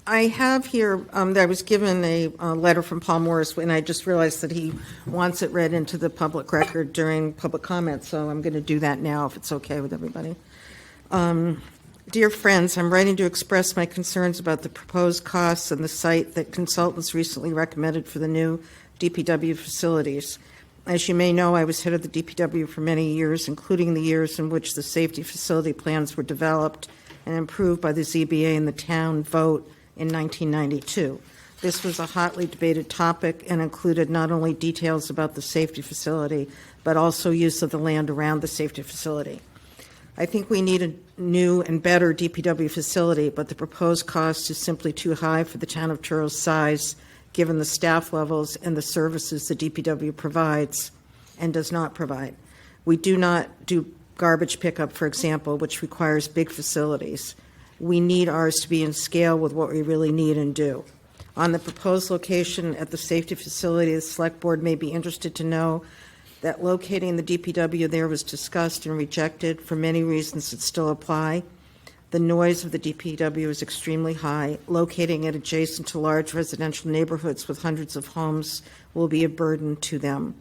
I have here, that I was given a letter from Paul Morris, and I just realized that he wants it read into the public record during public comment, so I'm going to do that now if it's okay with everybody. Dear friends, I'm writing to express my concerns about the proposed costs and the site that consultants recently recommended for the new DPW facilities. As you may know, I was head of the DPW for many years, including the years in which the safety facility plans were developed and improved by the ZBA and the town vote in 1992. This was a hotly debated topic and included not only details about the safety facility, but also use of the land around the safety facility. I think we need a new and better DPW facility, but the proposed cost is simply too high for the town of Truro's size, given the staff levels and the services the DPW provides and does not provide. We do not do garbage pickup, for example, which requires big facilities. We need ours to be in scale with what we really need and do. On the proposed location at the safety facility, the Select Board may be interested to know that locating the DPW there was discussed and rejected for many reasons that still apply. The noise of the DPW is extremely high. Locating it adjacent to large residential neighborhoods with hundreds of homes will be a burden to them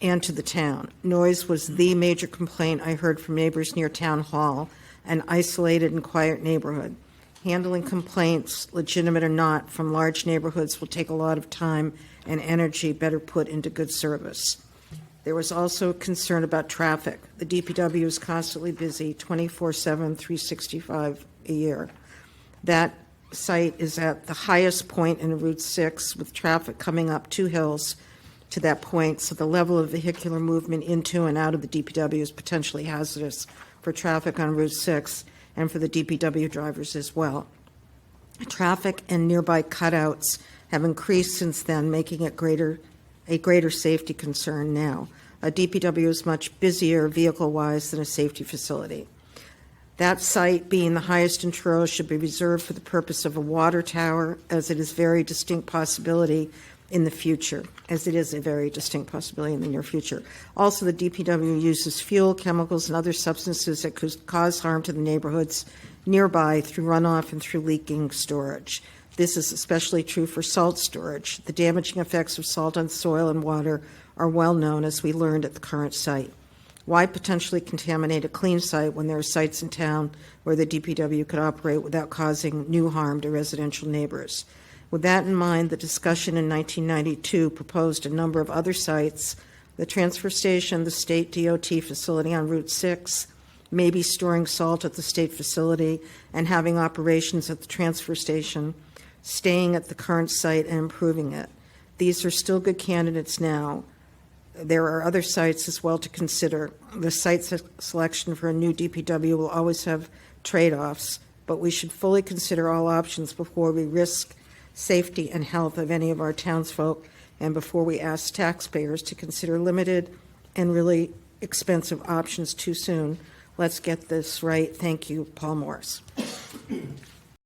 and to the town. Noise was the major complaint I heard from neighbors near Town Hall, an isolated and quiet neighborhood. Handling complaints, legitimate or not, from large neighborhoods will take a lot of time and energy better put into good service. There was also concern about traffic. The DPW is constantly busy 24/7, 365 a year. That site is at the highest point in Route 6 with traffic coming up two hills to that point, so the level of vehicular movement into and out of the DPW is potentially hazardous for traffic on Route 6 and for the DPW drivers as well. Traffic and nearby cutouts have increased since then, making it a greater safety concern now. A DPW is much busier vehicle-wise than a safety facility. That site, being the highest in Truro, should be reserved for the purpose of a water tower, as it is a very distinct possibility in the future, Also, the DPW uses fuel, chemicals, and other substances that could cause harm to the neighborhoods nearby through runoff and through leaking storage. This is especially true for salt storage. The damaging effects of salt on soil and water are well known, as we learned at the current site. Why potentially contaminate a clean site when there are sites in town where the DPW could operate without causing new harm to residential neighbors? With that in mind, the discussion in 1992 proposed a number of other sites: the transfer station, the state DOT facility on Route 6, maybe storing salt at the state facility and having operations at the transfer station, staying at the current site and improving it. These are still good candidates now. There are other sites as well to consider. The site selection for a new DPW will always have trade-offs, but we should fully consider all options before we risk safety and health of any of our townsfolk and before we ask taxpayers to consider limited and really expensive options too soon. Let's get this right. Thank you, Paul Morris.